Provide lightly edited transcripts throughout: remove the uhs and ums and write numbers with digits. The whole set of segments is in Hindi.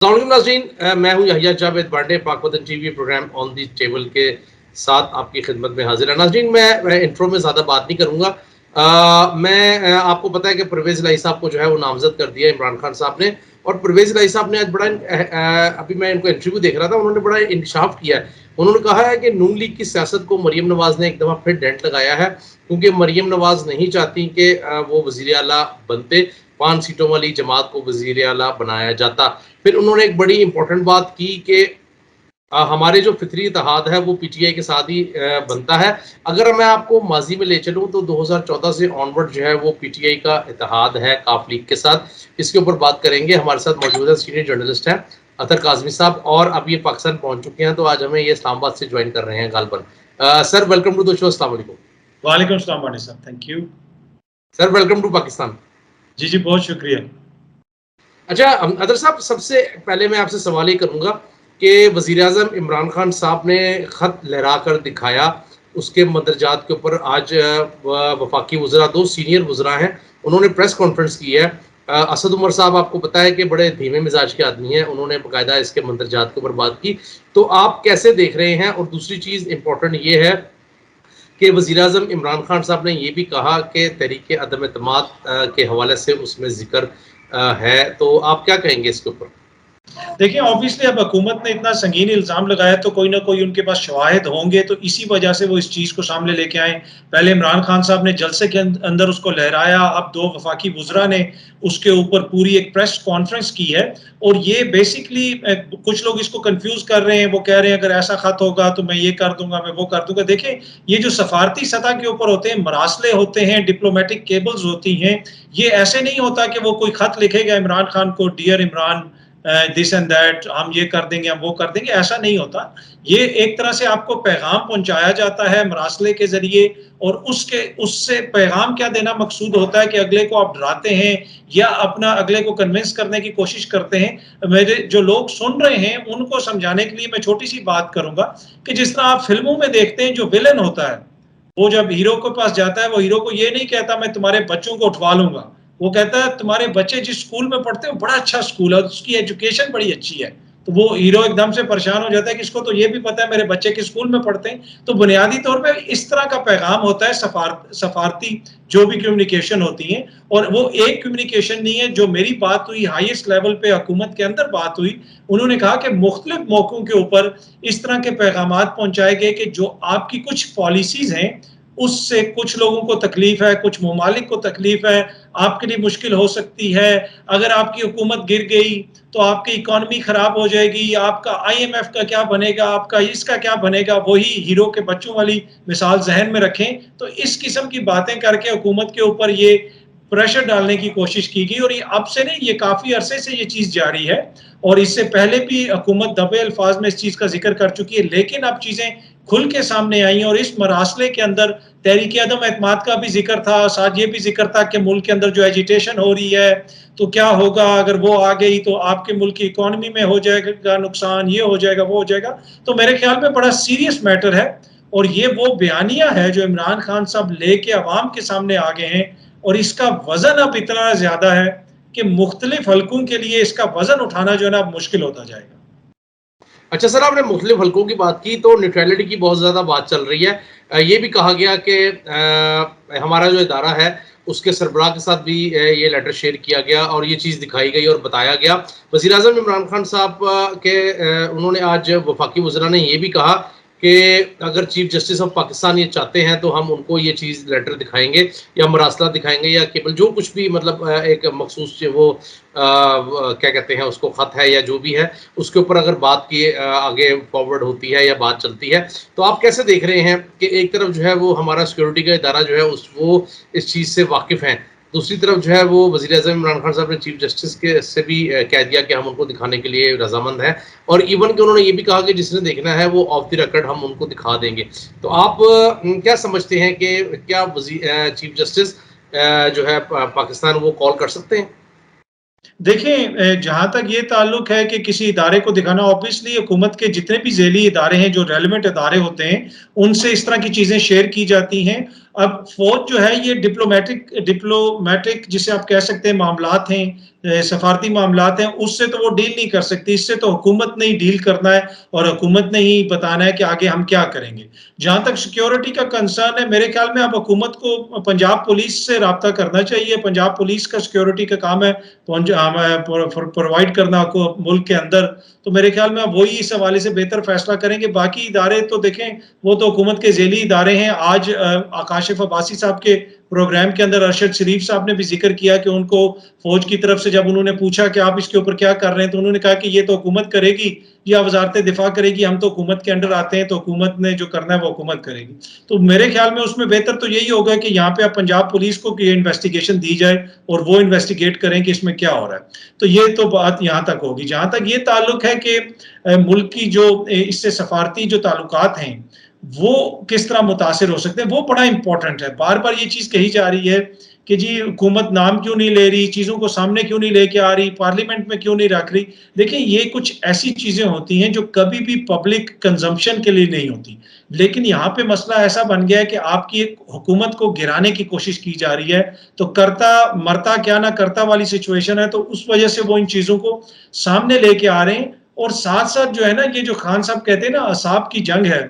अस्सलामुअलैकुम नाज़रीन, मैं हूं Yahya Javed Bande. Pak Watan TV programme on the table के साथ आपकी खिदमत में हाजिर है। नाज़रीन, मैं इंट्रो में ज़्यादा बात नहीं करूंगा। आपको पता है कि परवेज़ इलाही साहब को जो है वो नामजद कर दिया इमरान खान साहब ने। और परवेज़ इलाही साहब ने आज बड़ा अभी मैं इनको इंटरव्यू देख रहा था, उन्होंने बड़ा इंकशाफ किया है। उन्होंने कहा है कि नून लीग की सियासत को मरियम नवाज ने एक दफ़ा फिर डेंट लगाया है, क्योंकि मरियम नवाज नहीं चाहती कि वो वज़ीर आला बनते। 5 सीटों वाली जमात को वज़ीर आला बनाया जाता। फिर उन्होंने एक बड़ी इंपॉर्टेंट बात की कि हमारे जो फितरी इत्तेहाद है वो पीटीआई के साथ ही बनता है। अगर मैं आपको माजी में ले चलूँ तो 2014 से ऑनवर्ड जो है वो पीटीआई का इत्तेहाद है काफ लीग के साथ। इसके ऊपर बात करेंगे। हमारे साथ मौजूद है सीनियर जर्नलिस्ट हैं अतर काजमी साहब, और अब ये पाकिस्तान पहुंच चुके हैं, तो आज हमें ये इस्लामाबाद से ज्वाइन कर रहे हैं गालबन। Sir, welcome to the show. अस्सलाम वालेकुम। वालेकुम सलाम वाले साहब, thank you. Sir, welcome to Pakistan. जी जी, बहुत शुक्रिया। अच्छा अदर साहब, सबसे पहले मैं आपसे सवाल ये करूंगा कि वज़ीर-ए-आज़म इमरान खान साहब ने ख़त लहरा कर दिखाया, उसके मंदरजात के ऊपर आज वफाकी वज़रा, 2 सीनियर वज़रा हैं, उन्होंने प्रेस कॉन्फ्रेंस की है। असद उमर साहब आपको पता है कि बड़े धीमे मिजाज के आदमी हैं, उन्होंने बाकायदा इसके मंदरजात के ऊपर बात की। तो आप कैसे देख रहे हैं? और दूसरी चीज़ इंपॉर्टेंट ये है कि वज़ीर-ए-आज़म इमरान खान साहब ने ये भी कहा कि तहरीक अदम एतमाद के हवाले से उसमें ज़िक्र है, तो आप क्या कहेंगे इसके ऊपर? देखिए, ऑब्वियसली अब हुकूमत ने इतना संगीन इल्ज़ाम लगाया तो कोई ना कोई उनके पास शवाहिद होंगे, तो इसी वजह से वो इस चीज़ को सामने लेके आए। पहले इमरान खान साहब ने जलसे के अंदर उसको लहराया, अब 2 वफाकी वुज़रा ने उसके ऊपर पूरी एक प्रेस कॉन्फ्रेंस की है। और ये बेसिकली कुछ लोग इसको कन्फ्यूज़ कर रहे हैं, वो कह रहे हैं अगर ऐसा ख़त होगा तो मैं ये कर दूँगा, मैं वो कर दूँगा। देखिए, ये जो सफारती सतह के ऊपर होते हैं, मरासले होते हैं, डिप्लोमेटिक केबल्स होती हैं, ये ऐसे नहीं होता कि वो कोई ख़त लिखेगा इमरान खान को, dear Imran this and that, हम ये कर देंगे, हम वो कर देंगे, ऐसा नहीं होता। ये एक तरह से आपको पैगाम पहुंचाया जाता है मरासले के जरिए, और उससे पैगाम क्या देना मकसूद होता है कि अगले को आप डराते हैं या अपना अगले को कन्विंस करने की कोशिश करते हैं। मेरे जो लोग सुन रहे हैं उनको समझाने के लिए मैं छोटी सी बात करूंगा कि जिस तरह आप फिल्मों में देखते हैं, जो विलन होता है वो जब हीरो के पास जाता है, वो हीरो को ये नहीं कहता मैं तुम्हारे बच्चों को उठवा लूंगा, वो कहता है तुम्हारे बच्चे जिस स्कूल में पढ़ते हैं वो बड़ा अच्छा स्कूल है, उसकी एजुकेशन बड़ी अच्छी है। तो वो हीरो एकदम से परेशान हो जाता है कि इसको तो ये भी पता है मेरे बच्चे किस स्कूल में पढ़ते हैं। तो बुनियादी तौर पे इस तरह का पैगाम होता है सफारती जो भी कम्युनिकेशन होती है। और वो एक कम्युनिकेशन नहीं है। जो मेरी बात हुई हाईएस्ट लेवल पे हुकूमत के अंदर बात हुई, उन्होंने कहा कि मुख्तलिफ मौकों के ऊपर इस तरह के पैगामात पहुंचाए गए कि जो आपकी कुछ पॉलिसीज हैं उससे कुछ लोगों को तकलीफ है, कुछ ममालिक को तकलीफ है, आपके लिए मुश्किल हो सकती है। अगर आपकी हुकूमत गिर गई तो आपकी इकॉनमी खराब हो जाएगी, आपका आईएमएफ का क्या बनेगा, आपका इसका क्या बनेगा। वही हीरो के बच्चों वाली मिसाल जहन में रखें। तो इस किस्म की बातें करके हुकूमत के ऊपर ये प्रेशर डालने की कोशिश की गई, और ये अब से नहीं, ये काफी अरसे से ये चीज जारी है। और इससे पहले भी हुकूमत दबे अल्फाज में इस चीज का जिक्र कर चुकी है, लेकिन अब चीजें खुल के सामने आई। और इस मरासले के अंदर तहरीक अदम एतमाद का भी जिक्र था, साथ ये भी जिक्र था कि मुल्क के अंदर जो एजिटेशन हो रही है तो क्या होगा अगर वो आ गई, तो आपके मुल्क की इकॉनमी में हो जाएगा नुकसान, ये हो जाएगा, वो हो जाएगा। तो मेरे ख्याल में बड़ा सीरियस मैटर है। और ये वो बयानिया है जो इमरान खान साहब लेके अवाम के सामने आ गए हैं, और इसका वजन अब इतना ज्यादा है कि मुख्तलिफ हलकों के लिए इसका वजन उठाना जो है ना मुश्किल होता जाएगा। अच्छा सर, आपने मुख्तलिफ हलकों की बात की, तो न्यूट्रलिटी की बहुत ज़्यादा बात चल रही है। ये भी कहा गया कि हमारा जो इदारा है उसके सरबराह के साथ भी ये लेटर शेयर किया गया और ये चीज़ दिखाई गई और बताया गया। वज़ीर-ए-आज़म इमरान खान साहब उन्होंने आज वफाकी वज़रा ने ये भी कहा कि अगर चीफ जस्टिस ऑफ पाकिस्तान ये चाहते हैं तो हम उनको ये चीज़ लेटर दिखाएंगे या मरासला दिखाएंगे या केबल, जो कुछ भी मतलब एक मखसूस वो क्या कहते हैं उसको, ख़त है या जो भी है, उसके ऊपर अगर बात की आगे फॉरवर्ड होती है या बात चलती है। तो आप कैसे देख रहे हैं कि एक तरफ जो है वो हमारा सिक्योरिटी का इदारा जो है वो इस चीज़ से वाकिफ़ हैं, दूसरी तरफ जो है वो वज़ीर-ए-आज़म इमरान खान साहब ने चीफ जस्टिस के से भी कह दिया कि हम उनको दिखाने के लिए रज़ामंद हैं, और इवन कि उन्होंने ये भी कहा कि जिसने देखना है वो ऑफ द रिकॉर्ड हम उनको दिखा देंगे। तो आप क्या समझते हैं कि क्या चीफ जस्टिस जो है पाकिस्तान वो कॉल कर सकते हैं? देखिए, जहाँ तक ये ताल्लुक है कि किसी इदारे को दिखाना, ऑब्वियसली हुकूमत के जितने भी ज़ैली इदारे हैं, जो रेलेवेंट इदारे होते हैं, उनसे इस तरह की चीज़ें शेयर की जाती हैं। अब फौज जो है ये डिप्लोमेटिक जिसे आप कह सकते हैं मामलात हैं, सफारती मामलात हैं, उससे तो वो डील नहीं कर सकती, इससे तो हुकूमत ने ही डील करना है और हुकूमत ने ही बताना है कि आगे हम क्या करेंगे। जहाँ तक सिक्योरिटी का कंसर्न है, मेरे ख्याल में अब हुकूमत को पंजाब पुलिस से राब्ता करना चाहिए। पंजाब पुलिस का सिक्योरिटी का काम है प्रोवाइड करना को मुल्क के अंदर, तो मेरे ख्याल में अब वही इस हवाले से बेहतर फैसला करेंगे। बाकी इदारे तो देखें, वो तो हुकूमत के ज़ेली इदारे हैं। आज काशिफ अब्बासी साहब के प्रोग्राम के अंदर अरशद शरीफ साहब ने भी जिक्र किया कि उनको फौज की तरफ से जब उन्होंने पूछा कि आप इसके ऊपर क्या कर रहे हैं, तो उन्होंने कहा कि ये तो हुकूमत करेगी या वजारत दिफा करेगी, हम तो हुकूमत के अंडर आते हैं, तो हुकूमत ने जो करना है वो हुकूमत करेगी। तो मेरे ख्याल में उसमें बेहतर तो यही होगा कि यहाँ पे अब पंजाब पुलिस को ये इन्वेस्टिगेशन दी जाए और वो इन्वेस्टिगेट करें कि इसमें क्या हो रहा है। तो ये तो बात यहाँ तक होगी। जहाँ तक ये ताल्लुक है कि मुल्क की जो इससे सफारती जो ताल्लुकात हैं वो किस तरह मुतासिर हो सकते हैं, वो बड़ा इंपॉर्टेंट है। बार बार ये चीज़ कही जा रही है कि जी हुकूमत नाम क्यों नहीं ले रही, चीज़ों को सामने क्यों नहीं लेके आ रही, पार्लियामेंट में क्यों नहीं रख रही। देखिए ये कुछ ऐसी चीज़ें होती हैं जो कभी भी पब्लिक कंजम्पशन के लिए नहीं होती, लेकिन यहाँ पे मसला ऐसा बन गया है कि आपकी एक हुकूमत को गिराने की कोशिश की जा रही है, तो करता मरता क्या ना करता वाली सिचुएशन है, तो उस वजह से वो इन चीज़ों को सामने लेके आ रहे हैं। और साथ साथ जो है ना, ये जो खान साहब कहते हैं ना असाब की जंग है,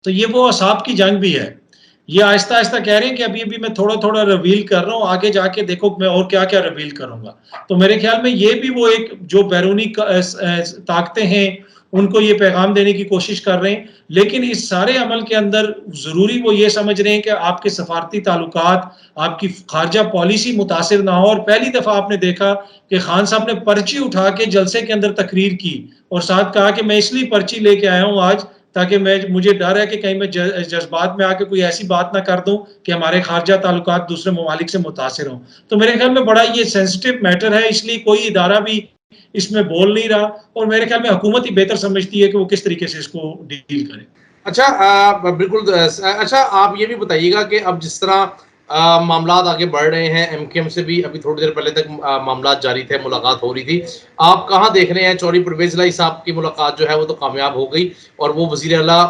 तो ये वो असाब की जंग भी है। ये आहिस्ता-आहिस्ता कह रहे हैं कि अभी-अभी मैं थोड़ा-थोड़ा रिवील कर रहा हूँ, आगे जाके देखो मैं और क्या-क्या रिवील करूँगा। तो मेरे ख्याल में ये भी वो एक जो बैरूनी ताकतें हैं, उनको ये पैगाम देने की कोशिश कर रहे हैं। लेकिन इस सारे अमल के अंदर ज़रूरी वो ये समझ रहे हैं कि आपके सफारती ताल्लुकात, आपकी ख़ारजा पॉलिसी मुतासिर ना हो। और पहली दफ़ा आपने देखा कि खान साहब ने पर्ची उठा के जलसे के अंदर तकरीर की और साथ कहा कि मैं इसलिए पर्ची लेके आया हूँ आज, ताकि मुझे डर है कि कहीं मैं जज्बात में आके कोई ऐसी बात ना कर दूं कि हमारे खारजा ताल्लुकात दूसरे ममालिक से मुतासिर हों। तो मेरे ख्याल में बड़ा ये सेंसिटिव मैटर है, इसलिए कोई इदारा भी इसमें बोल नहीं रहा और मेरे ख्याल में हुकूमत ही बेहतर समझती है कि वो किस तरीके से इसको डील करे। अच्छा बिल्कुल अच्छा आप ये भी बताइएगा कि अब जिस तरह मामलात आगे बढ़ रहे हैं, एमकेएम से भी अभी थोड़ी देर पहले तक मामलात जारी थे, मुलाकात हो रही थी। आप कहाँ देख रहे हैं चौधरी परवेज़ इलाही साहब की मुलाकात जो है वो तो कामयाब हो गई और वो वज़ीर आला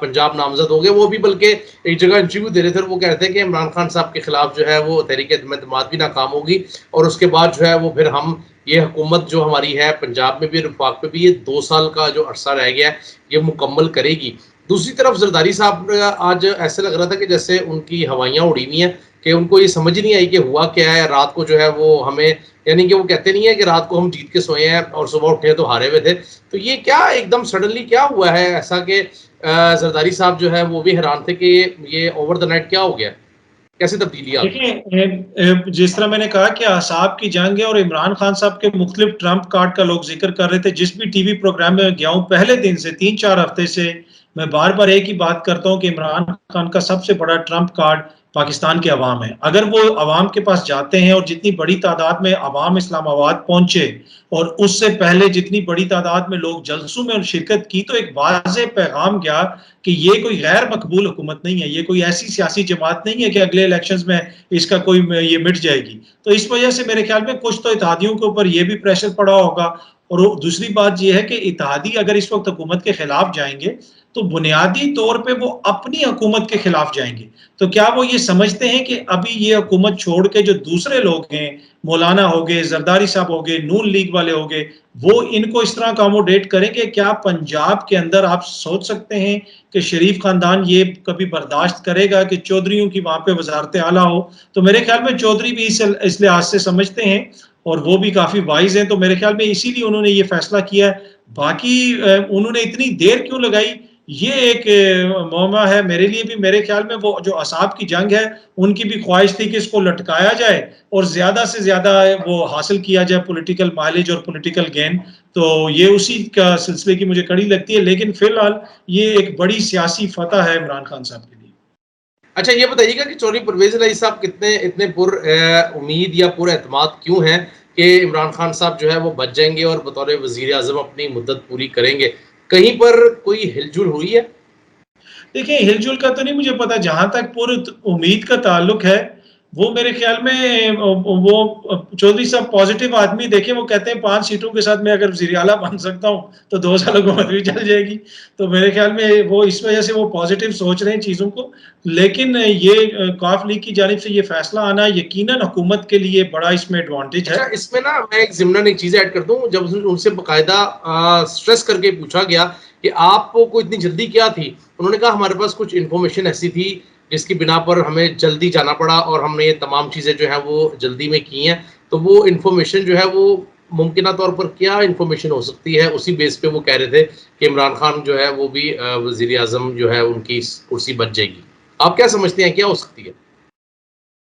पंजाब नामज़द हो गए। वो भी बल्कि एक जगह इंटरव्यू दे रहे थे और वो कह रहे थे कि इमरान खान साहब के खिलाफ जो है वो तहरीक एतमाद भी नाकाम होगी और उसके बाद जो है वो फिर हम ये हुकूमत जो हमारी है पंजाब में भी वफाक में भी ये 2 साल का जो अरसा रह गया है ये मुकम्मल करेगी। दूसरी तरफ जरदारी साहब आज ऐसे लग रहा था कि जैसे उनकी हवाइयाँ उड़ी हुई हैं कि उनको ये समझ नहीं आई कि हुआ क्या है। रात को जो है वो हमें यानी कि वो कहते नहीं है कि रात को हम जीत के सोए हैं और सुबह उठे तो हारे हुए थे। तो ये क्या एकदम सडनली क्या हुआ है ऐसा कि जरदारी साहब जो है वो भी हैरान थे कि ये ओवर द नाइट क्या हो गया, कैसे तब्दीली आ गई? देखिए जिस तरह मैंने कहा कि असाब की जंग है और इमरान खान साहब के मुख्तलिफ ट्रम्प कार्ड का लोग जिक्र कर रहे थे। जिस भी टीवी प्रोग्राम में गया हूँ पहले दिन से 3-4 हफ्ते से मैं बार बार एक ही बात करता हूँ कि इमरान खान का सबसे बड़ा ट्रम्प कार्ड पाकिस्तान के अवाम है। अगर वो अवाम के पास जाते हैं और जितनी बड़ी तादाद में अवाम इस्लामाबाद पहुंचे और उससे पहले जितनी बड़ी तादाद में लोग जलसों में शिरकत की, तो एक वाज़ेह पैगाम गया कि ये कोई गैर मकबूल हुकूमत नहीं है, ये कोई ऐसी सियासी जमात नहीं है कि अगले इलेक्शंस में इसका कोई ये मिट जाएगी। तो इस वजह से मेरे ख्याल में कुछ तो इत्तेहादियों के ऊपर ये भी प्रेशर पड़ा होगा। और दूसरी बात ये है कि इत्तेहादी अगर इस वक्त हुकूमत के खिलाफ जाएंगे तो बुनियादी तौर पे वो अपनी हुकूमत के खिलाफ जाएंगे। तो क्या वो ये समझते हैं कि अभी ये हुकूमत छोड़ के जो दूसरे लोग हैं, मौलाना हो गए, जरदारी साहब हो गए, नून लीग वाले हो गए, वो इनको इस तरह अकोमोडेट करेंगे? क्या पंजाब के अंदर आप सोच सकते हैं कि शरीफ खानदान ये कभी बर्दाश्त करेगा कि चौधरियों की वहां पे वजारत आला हो? तो मेरे ख्याल में चौधरी भी इस लिहाज से समझते हैं और वो भी काफी वाइज हैं। तो मेरे ख्याल में इसीलिए उन्होंने ये फैसला किया है। बाकी उन्होंने इतनी देर क्यों लगाई, ये एक मौमा है मेरे लिए भी। मेरे ख्याल में वो जो असाब की जंग है उनकी भी ख्वाहिश थी कि इसको लटकाया जाए और ज्यादा से ज्यादा वो हासिल किया जाए पॉलिटिकल माइलेज और पॉलिटिकल गेन। तो ये उसी का सिलसिले की मुझे कड़ी लगती है, लेकिन फिलहाल ये एक बड़ी सियासी फतह है इमरान खान साहब के लिए। अच्छा ये बताइएगा कि चौधरी परवेज़ इलाही साहब कितने इतने उम्मीद या एतमाद क्यों हैं कि इमरान खान साहब जो है वो बच जाएंगे और बतौर वज़ीर आज़म अपनी मुद्दत पूरी करेंगे? कहीं पर कोई हिलजुल हुई है? देखिए हिलजुल का तो नहीं मुझे पता, जहां तक पूरी उम्मीद का ताल्लुक है वो मेरे ख्याल में वो चौधरी साहब पॉजिटिव आदमी, देखें वो कहते हैं 5 सीटों के साथ मैं अगर वज़ीर आला बन सकता हूँ तो 2 साल हुकूमत भी चल जाएगी। तो मेरे ख्याल में वो इस वजह से वो पॉजिटिव सोच रहे हैं चीज़ों को। लेकिन ये कॉफ लीग की जानिब से ये फैसला आना यकीनन हुकूमत के लिए बड़ा इसमें एडवांटेज है। अच्छा, इसमें ना मैं एक ज़िम्नन एक चीज़ ऐड कर दूँ, जब उनसे बाकायदा स्ट्रेस करके पूछा गया कि आपको इतनी जल्दी क्या थी? उन्होंने कहा हमारे पास कुछ इन्फॉर्मेशन ऐसी थी जिसकी बिना पर हमें जल्दी जाना पड़ा और हमने ये तमाम चीज़ें जो हैं वो जल्दी में की हैं। तो वो इन्फॉर्मेशन जो है वो मुमकिना तौर पर क्या इन्फॉर्मेशन हो सकती है? उसी बेस पे वो कह रहे थे कि इमरान खान जो है वो भी वज़ीर-ए-आज़म जो है उनकी कुर्सी बच जाएगी। आप क्या समझते हैं क्या हो सकती है?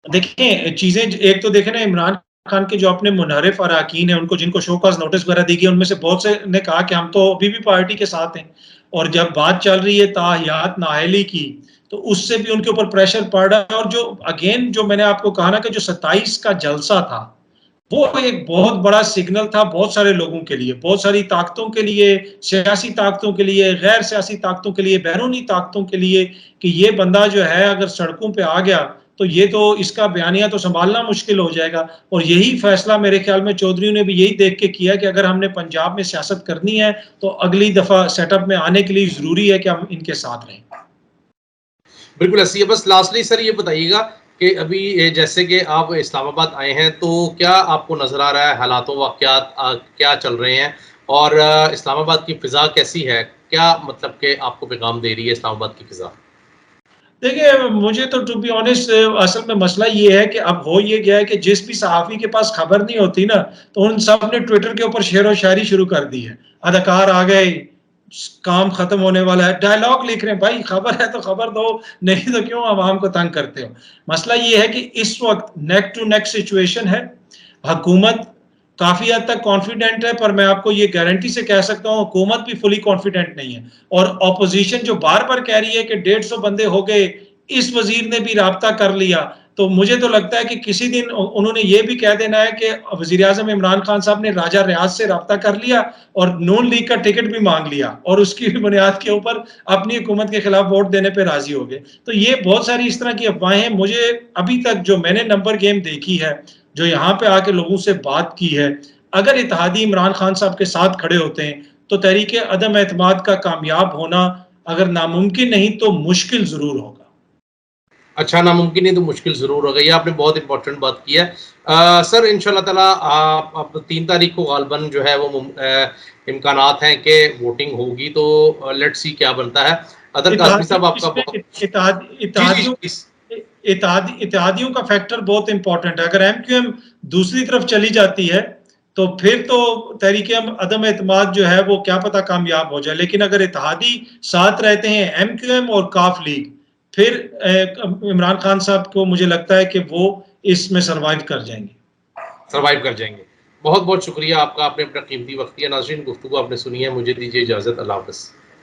देखें चीज़ें एक तो देखें ना, इमरान खान के जो अपने मुनहरिफ अरकान हैं, उनको जिनको शोकॉज़ नोटिस वगैरह दी गई, उनमें से बहुत से ने कहा कि हम तो अभी भी पार्टी के साथ हैं। और जब बात चल रही है ताहियात नाअहली की, तो उससे भी उनके ऊपर प्रेशर पड़ रहा है। और जो अगेन जो मैंने आपको कहा ना कि जो 27 का जलसा था, वो एक बहुत बड़ा सिग्नल था बहुत सारे लोगों के लिए, बहुत सारी ताकतों के लिए, सियासी ताकतों के लिए, गैर सियासी ताकतों के लिए, बैरूनी ताकतों के लिए, कि ये बंदा जो है अगर सड़कों पे आ गया तो ये तो इसका बयानिया तो संभालना मुश्किल हो जाएगा। और यही फैसला मेरे ख्याल में चौधरी ने भी यही देख के किया कि अगर हमने पंजाब में सियासत करनी है तो अगली दफा सेटअप में आने के लिए जरूरी है कि हम इनके साथ रहें। बिल्कुल ऐसी है। बस लास्टली सर ये बताइएगा कि अभी जैसे कि आप इस्लामाबाद आए हैं, तो क्या आपको नज़र आ रहा है हालातों वाक़यात क्या चल रहे हैं? और इस्लामाबाद की फ़िज़ा कैसी है? क्या मतलब कि आपको पैगाम दे रही है इस्लामाबाद की फ़िज़ा? देखिए, मुझे तो टू बी ऑनेस्ट असल में मसला ये है कि अब हो ये गया है कि जिस भी सहाफ़ी के पास खबर नहीं होती ना, तो उन सब ने ट्विटर के ऊपर शेरो शायरी शुरू कर दी है। अदाकार आ गए, काम खत्म होने वाला है, डायलॉग लिख रहे हैं, भाई खबर है तो खबर दो, नहीं तो क्यों आवाम को तंग करते हो? मसला ये है कि इस वक़्त नेक टू नेक सिचुएशन है। हुकूमत काफ़ी हद तक कॉन्फिडेंट है, पर मैं आपको ये गारंटी से कह सकता हूँ हुकूमत भी फुली कॉन्फिडेंट नहीं है। और ऑपोज़िशन जो बार-बार कह रही है कि 150 बंदे हो गए, इस वज़ीर ने भी राब्ता कर लिया, तो मुझे तो लगता है कि किसी दिन उन्होंने ये भी कह देना है कि वज़ीर-ए-आज़म इमरान खान साहब ने राजा रियाज़ से राब्ता कर लिया और नून लीग का टिकट भी माँग लिया और उसकी बुनियाद के ऊपर अपनी हुकूमत के खिलाफ वोट देने पे राज़ी हो गए। तो ये बहुत सारी इस तरह की अफ़वाहें हैं। मुझे अभी तक जो मैंने नंबर गेम देखी है, जो यहाँ पे आके लोगों से बात की है, अगर इत्तेहादी इमरान खान साहब के साथ खड़े होते हैं, तो तहरीक अदम एतमाद का कामयाब होना अगर नामुमकिन नहीं तो मुश्किल ज़रूर होगा। अच्छा, नामुमकिन नहीं तो मुश्किल ज़रूर होगा। ये आपने बहुत इम्पोर्टेंट बात की है। सर इंशाल्लाह ताला अब 3 तारीख को ग़ालिबन जो है वो इम्कानात हैं कि वोटिंग होगी, तो लेट्स सी क्या बनता है। अदर काज़मी इत्तेहादी साहब आपका इसमें बहुत जी, जी, इत्तेहादियों प्लीज़। इत्तेहादियों का फैक्टर बहुत इंपॉर्टेंट है। अगर एमक्यूएम दूसरी तरफ चली जाती है, तो फिर तो तहरीक अदम एतमाद जो है वो क्या पता कामयाब हो जाए। लेकिन अगर इत्तेहादी साथ रहते हैं एमक्यूएम और काफ लीग, फिर इमरान खान साहब को मुझे लगता है कि वो इसमें सर्वाइव कर जाएंगे। सर्वाइव कर जाएँगे। बहुत-बहुत शुक्रिया आपका, आपने अपना कीमती वक़्त दिया। नाज़रीन, गुफ्तगू आपने सुनी है। मुझे दीजिए इजाज़त। अल्लाह हाफ़िज़।